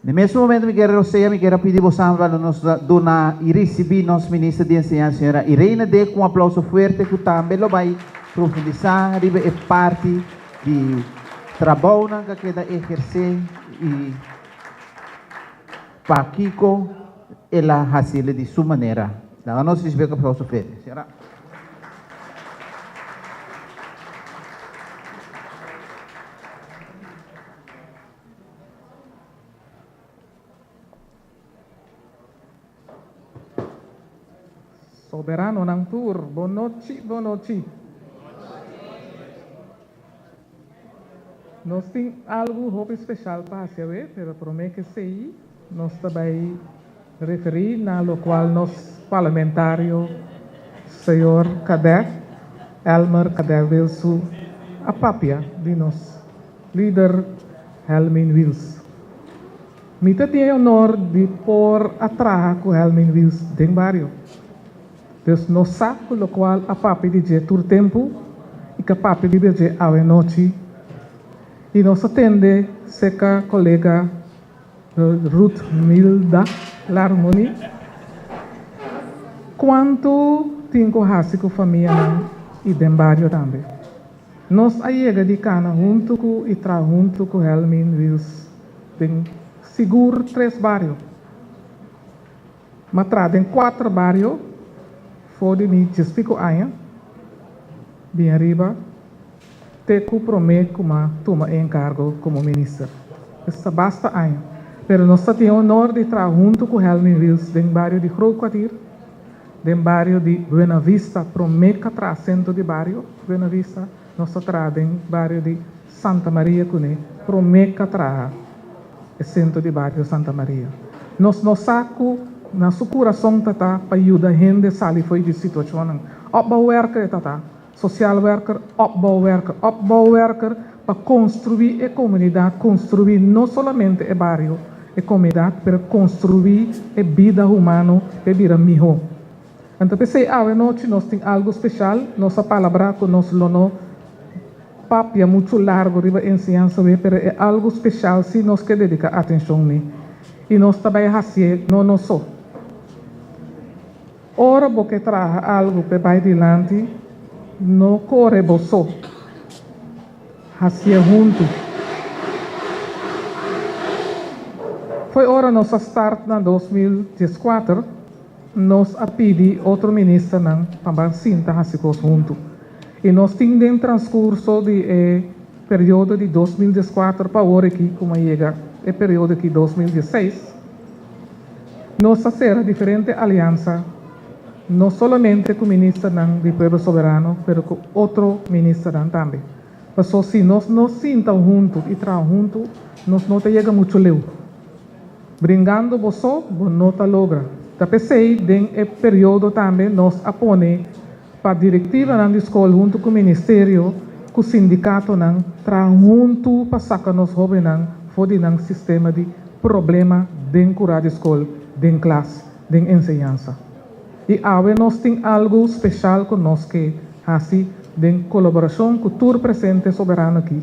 No mesmo momento, me quero pedir você para nos donar e receber nosso ministro de Enseñança, senhora Irene D, com um aplauso forte, que também vai profundizar, é parte do trabalho que queda exercer e para Kiko, ela faz de sua maneira. Então, nós recebemos um aplauso forte, senhora. Soberano ng tour, bonochi, bonochi. Nós temos algo hope especial para fazer, pero prometo que sei, nós também referir na lo qual nós parlamentário, senhor Kadek, Elmer Kadek Wilson, a papia de nós, líder Helmin Wills. Mita tem honor de pôr atrás com Helmin Wills dentro barrio. Deus nos sabe o qual a papi de todo tempo e que a papi de dizer a noite e nos atende seca colega Ruth Milda Larmoni quanto tenho raça com família e dem barrio também. Nós chega de cana junto com e tra junto com Helmin Wills tem seguro 3 barrios. Mas tra tem 4 barrios. Fode me explico aia, bem arriba, te comprometo como toma encargo como ministro. Isso basta aia. Pero nós temos honor de trabalhar junto com Helmin Wills, do bairro de Grootquartier, do bairro de Buena Vista, prometo que centro de bairro Buena Vista, nós trabalhamos do bairro de Santa Maria, prometo que centro de bairro Santa Maria. Nós saco na seu coração tata para ajudar a gente a sair foi de situação. Opbouw worker tata, social worker, opbouw worker para construir a comunidade, construir não somente o bairro, a comunidade, mas construir a vida humana, a vida melhor. Então pensei, noite nós temos algo especial, nossa palavra com nós lono papo é muito largo riba ensinança, mas é algo especial se nós que dedicar atenção ne. E nós também fazer não só. Ora porque traz algo para vai adiante, não corre só. Fazer junto. Foi hora nossa start na 2014, nós a pedir outro ministro não para sinta fazer junto. E nós temos em transcurso de período de 2014 para agora aqui, como chega, é período de 2016, nós fazemos diferente aliança, não somente com o ministro do Povo Soberano, mas com outro ministro também. Porque se nós não sintamos juntos e trabalhamos juntos, nós não chegamos muito longe. Brincando, você não logra. Também sei, em período também, nós apoiamos para a diretiva da escola, junto com o Ministério, com o sindicato, trabalhamos juntos para sacar nos jovens fora do sistema de problema dentro da escola, dentro da classe, dentro da ensinança. E agora nós temos algo especial conosco que assim, em colaboração com todo o presente soberano aqui,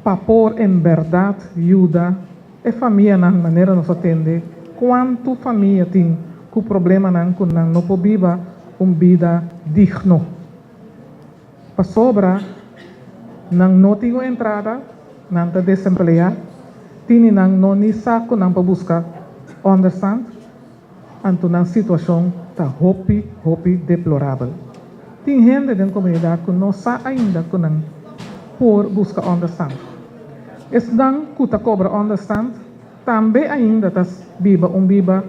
para pôr em verdade ajuda a família na maneira nós atende, quanto família tem com problema não pode viver uma vida digna. Para sobra, não tem entrada, não está desempregado, não nem saco não para buscar understand, então na situação está hope deplorável. Tem gente da comunidade que não sabe ainda que não por buscar understand. Esse dan que está cobra understand, também ainda está viva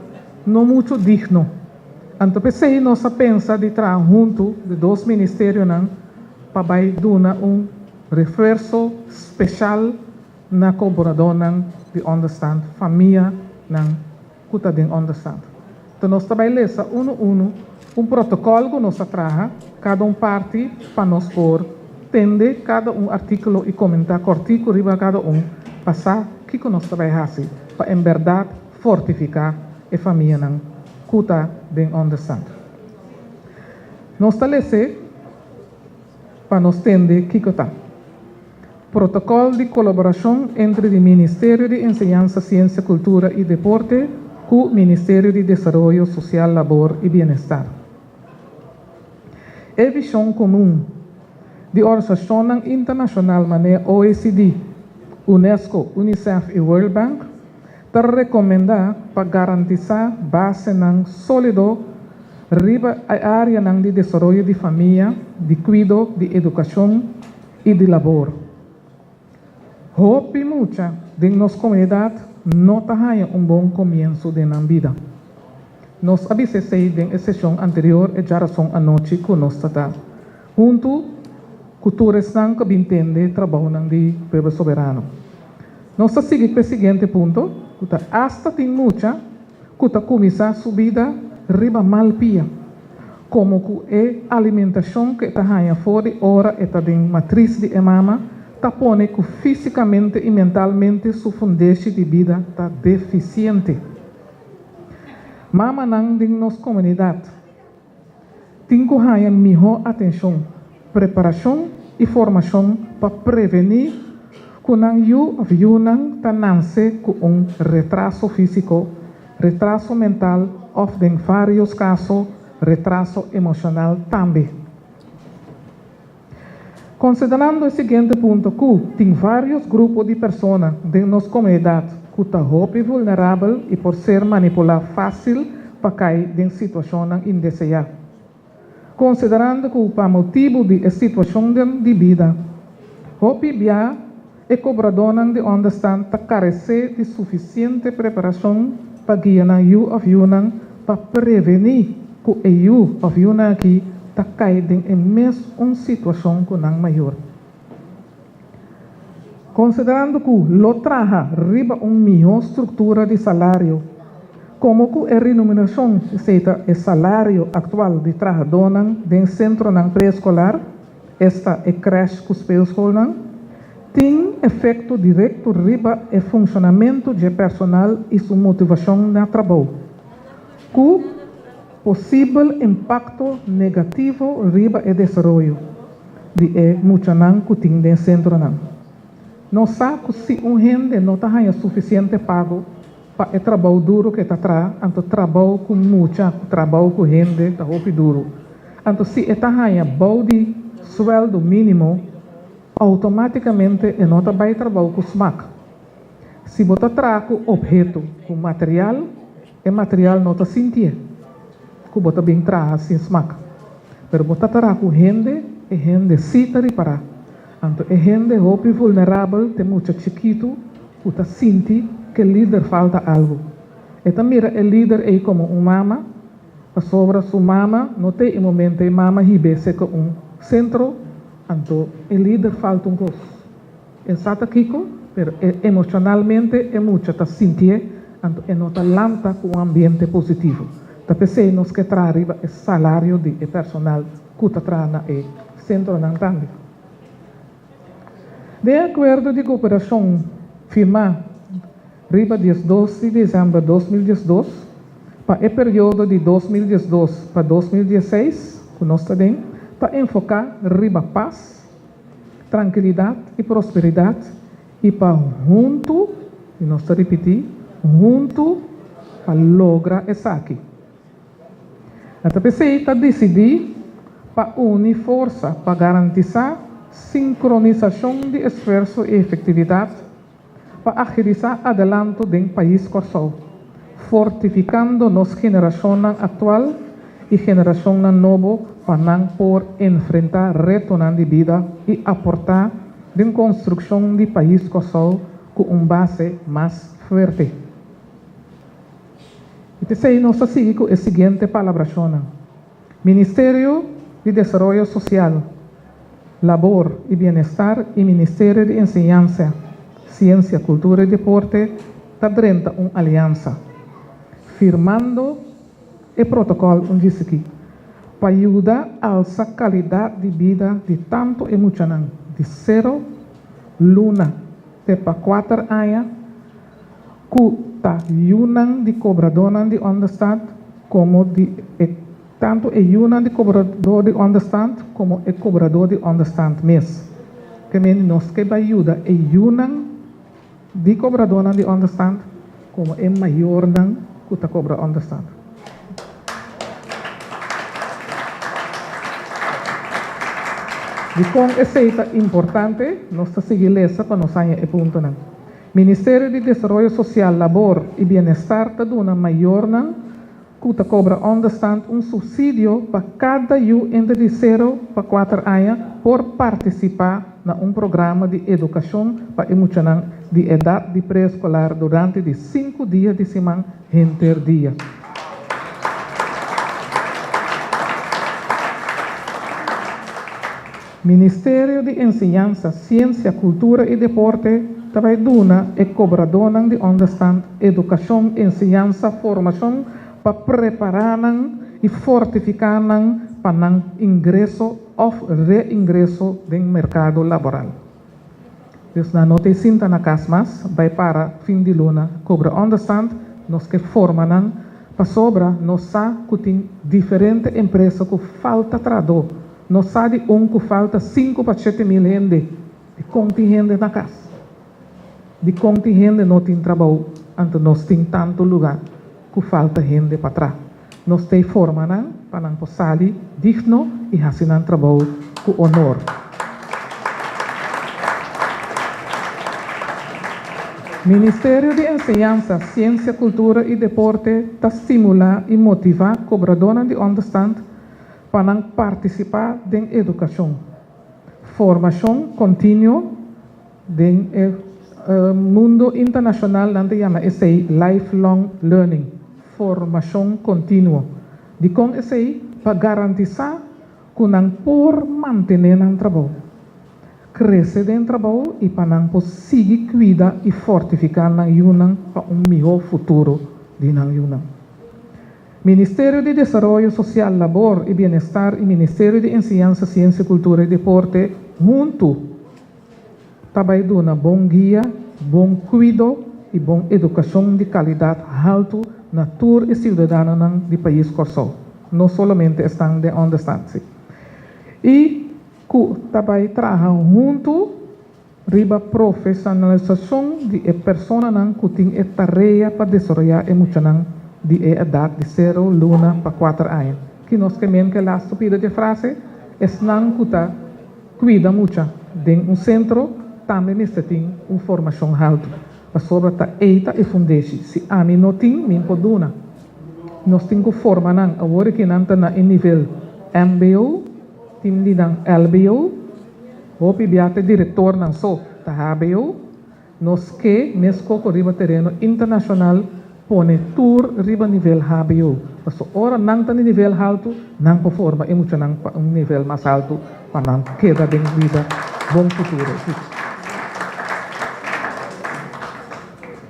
não muito digno. Então pensei nós pensa de trabalhar junto de 2 ministérios para vai dar reforço especial na colaboração de understand, família que está de understand. Então nós também lesa protocolo que nós traga, cada parte para nós por tende cada artículo e comentar cortico riba cada passar que nós também fazer para em verdade fortificar a família que está de understand. Nós lesa para nós tende que está. Protocolo de colaboração entre o Ministério de Enseñanza, Ciência, Cultura e Deporte com o Ministério de Desenvolvimento Social, Labor e Bem-Estar. A visão comum de organização internacional mané OECD, UNESCO, UNICEF e World Bank te recomenda para garantizar base nang sólido riba a área nang de desenvolvimento de família, de cuidado, de educação e de labor. Hope mucha de nossa comunidade não tenha bom começo de na vida. Nós avisei na sessão anterior e já razão a noite que nós está junto culturas nang que entende trabalho nang de povo soberano. Nós seguimos para o seguinte ponto, que hasta tem mucha que começa a subida riba malpia, como que é alimentação que está ganha fora de hora está de matriz de mama, está pone que fisicamente e mentalmente sua fundeixe de vida está deficiente. Mama nang de nossa comunidade tem que ganhar melhor atenção, preparação e formação para prevenir que não you tá nasce com retraso físico, retraso mental ou, em vários casos, retraso emocional também. Considerando o seguinte ponto, que tem vários grupos de pessoas de nossa comunidade que estão vulneráveis e por ser manipulado fácil para cair em situação indesejada. Considerando que para motivo de situação de vida, hope bia e cobrador de understand ta carecer de suficiente preparação para guiar you para prevenir que you aqui ta cair em mesma situação que não maior. Considerando que lo traja riba melhor estrutura de salário, como que a remuneração, seja o salário atual de trabalhador em centro pré-escolar, esta é creche que os pais tem efeito direto riba o funcionamento de personal e sua motivação no trabalho, com possível impacto negativo riba o desenvolvimento de muchanan que tem dentro centro não sabe que se gente não tem suficiente pago para o trabalho duro que está atrás, então trabalho com trabalho com gente está duro, então se está bom de sueldo mínimo automaticamente não vai trabalhar com SMAC. Se você traz com objeto, com material, o material não está sentir que você bem traz sem SMAC. Mas você traz com gente, e gente se está reparar. Então, a gente é vulnerável, tem muito chiquito, você sente que o líder falta algo. Então, mira, o líder é como mama, a sobra sua mama, não tem momento a mama ribese com centro. Então, o líder falta coisa. Exato, Kiko, mas emocionalmente é muito a sentir, então é nota lanta com um ambiente positivo. Então, pensei nos que traz o salário de personal que está traz no centro também. De acordo de cooperação firmado riba dia 12 de dezembro de 2012, para o período de 2012 para 2016, que nós também, para enfocar riba paz, tranquilidade e prosperidade e para junto, e nós repetir, junto para lograr isso aqui. Então, pensei está decidir para unir força para garantizar sincronização de esforço e efetividade para agilizar adelanto do país Kosovo, fortificando nossa geração atual e geração nova para por enfrentar retos de vida e aportar na construção de país Kosovo com base mais forte. Então, nós seguimos com a seguinte palavra: Ministério de Desenvolvimento Social, Labor e Bem-Estar e Ministério de Enseñanza, Ciência, Cultura e Deporte está dentro de uma aliança, firmando o protocolo diz aqui, para ajudar a alçar a qualidade de vida de tanto e muchanan, de 0 luna até para 4 anos, que está ajudando de cobrador de understand, como de tanto é ajudando de cobrador de understand, como é cobrador de understand mesmo. que nos que ayuda e yunan di cobradora de understand como é maior nan que ta cobra understand. E com essa importante, nós seguimos essa para nós sair e ponto nan. Ministério de Desenvolvimento Social, Labor e Bem-Estar ta dona maior nan que ta cobra understand subsídio para cada entre de 0 para 4 anos por participar na programa de educação para emocional de idade de pré-escolar durante de 5 dias de semana interdia. Ministério de Enseñanza, Ciência, Cultura e Deporte também dona e cobradora de understand educação, enseñanza, formação para preparar e fortificar para ingresso ou reingresso do mercado laboral. Então, na notícia na CASMAS, vai para fim de luna, cobra understand, nós que formam para sobra, nós sabemos que tem diferentes empresas que falta trabalho. Nós sabemos que falta 5 para 7 mil gente de contingente na casa. De contingente não tem trabalho, então nós temos tanto lugar que falta gente para trás. Nós temos formando para não sair digno e fazer um trabalho com honor. Ministério de Enseñanza, Ciência, Cultura e Deporte está estimular e motivar cobradores de understand para participar da educação. Formação contínua do mundo internacional, que se chama lifelong learning. Formação contínua. De com esse para garantizar que não por manter o trabalho, crescer em trabalho e para não conseguir cuidar e fortificar na Yunnan para melhor futuro de na Yunnan. Ministério de Desenvolvimento Social, Labor e Bem-Estar e Ministério de Enseñanza, Ciência, Cultura e Deporte junto também dão bom guia, bom cuidado e bom educação de qualidade alta na tour e cidadão do país Corsol. Não somente estão de understand. E que também trabalham junto riba profissionalização de pessoas que têm tarefa para desenvolver emocional de idade de 0 luna para 4 anos. Que nós queremos que a estupida de frase é que cuida muito de centro também tem uma formação alta. A sobra está eita e fundeshi. Se a mim não tem, mim poduna. Nós temos que formar agora que não está em nível MBO, tem de LBO, o pibiate diretor não só da HBO, nós que mesmo com riba terreno internacional pone tour riba nível HBO. Mas ora não está em nível alto, não pode formar emocional para um nível mais alto para não queda bem vida, bom futuro.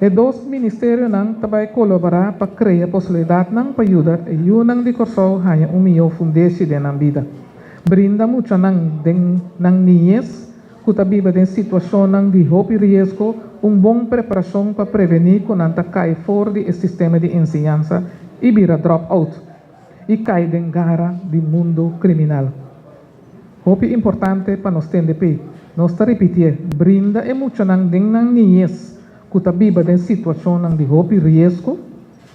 E dois ministérios também colaborar para criar possibilidade para ajudar a Yunnan de Corsol a melhor fundação na vida. Brinda muito na niñez, que está vivendo em situação de roupa e risco, boa preparação para prevenir que não cai fora do sistema de ensinança e vira drop-out e cai em garra do mundo criminal. Roupa importante para nós ter de pé. Nós está repetir, brinda muito na niñez, que está vivendo em situação de roupa e risco,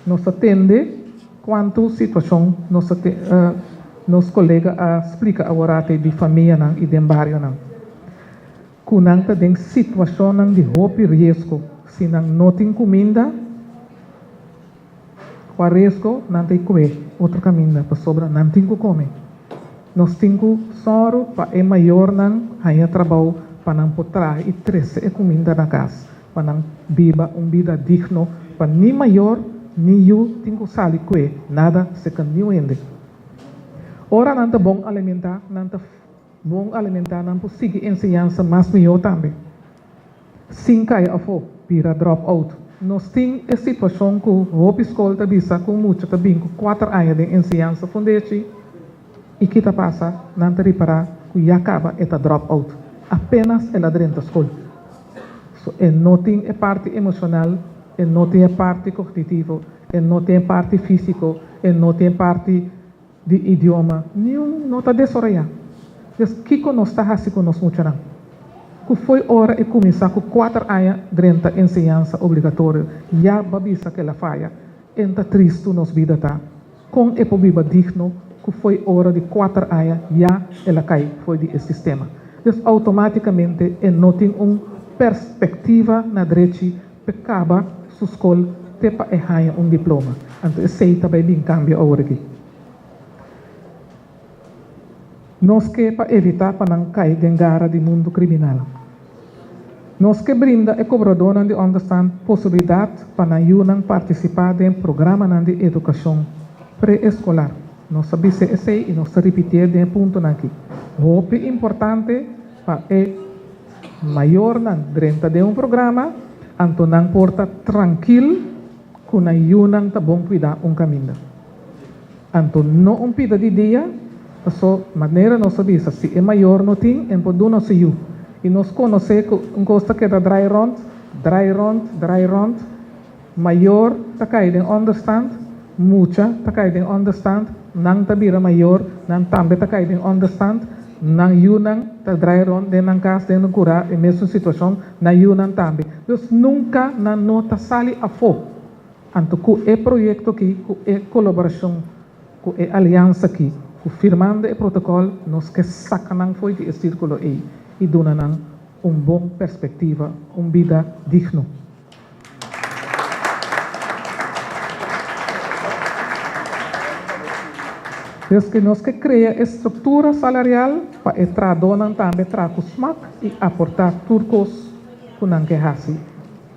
nós atende quanto situação nos colegas explica agora de família e de bairro. Que não está em situação de roupa e risco, se não tem comida, o risco não tem comer, outra comida para sobra não tem que comer. Nós temos soro para é maior não há trabalho para não poder e trazer comida na casa. Para não viver uma vida digna, para nem maior, nem eu tenho que sair com nada se can nem ainda. Ora, não é bom alimentar, não é seguir ensinança, mas melhor também. Sim, cai a fogo, vira drop out. Nós temos a situação que a escola está vista com muito, está bem, com 4 anos de ensinança, fundete, e que está passa, não está reparar, que já acaba, está drop out. Apenas ela dentro da escola. E não tem a parte emocional, e não tem a parte cognitiva, e não tem a parte física, e não tem a parte de idioma. Não está desorientado. Então, o que nós está fazendo com nós muito? que foi hora de começar com 4 anos durante a ensinança obrigatória. Já babisa que ela falha, entra triste nos vida tá. Com e pobiba digno, que foi hora de 4 anos, já ela cai, foi de sistema. Então, automaticamente, não tem uma perspectiva na direita, pecaba, sua escola, tepa e ganha diploma. Então, esse também bem cambia agora aqui. Nós que para evitar para não cair em gara do mundo criminal. Nós que brinda e cobrador de understand possibilidade para não participar em programa de educação pré-escolar. Nós sabemos esse e nós repetir de ponto aqui. O importante para maior dentro de programa, então não porta tranquilo que não tá bom cuidar caminho. Então não pida de dia. So, maneira nós sabemos, se é maior não tem, em poder não se eu. E nós conhecemos que costa que é dry round, maior tá caído em understand, mucha tá caído em understand, não tá vira maior, não também tá caído em understand, não yunang tá dry round, de não caso de não curar, em mesma situação, não yunang também. Então, nunca na nota sali a fo. Então, com o projeto aqui, com a colaboração, com a aliança aqui, firmando o protocolo, nós que sacanam foi de círculo e donam bom perspectiva, vida digno. Desde que nós que cria estrutura salarial para entrar donan também entrar com SMAC e aportar turcos com não que hasi.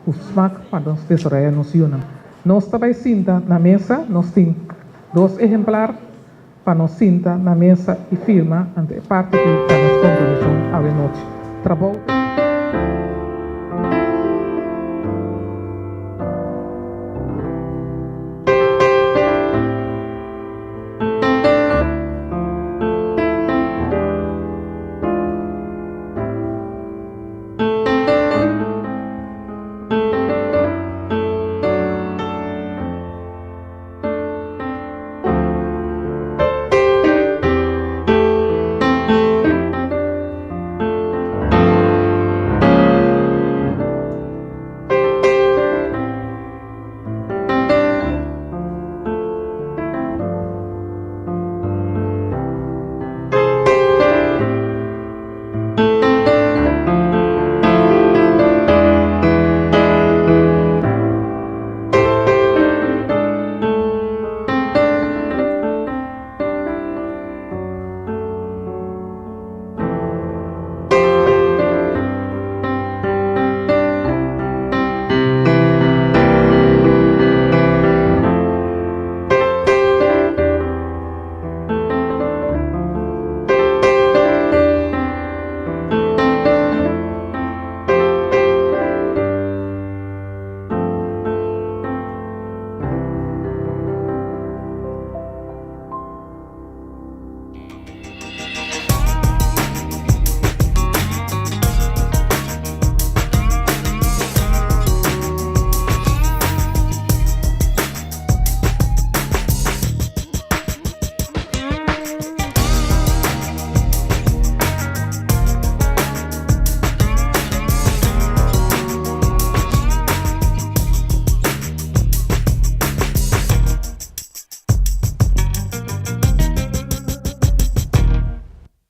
O SMAC para nós tesouraria nos unam. Nós também sinta na mesa, nós temos 2 exemplares para nós sinta na mesa e firma ante parte que está nas conclusões à noite. Trabalho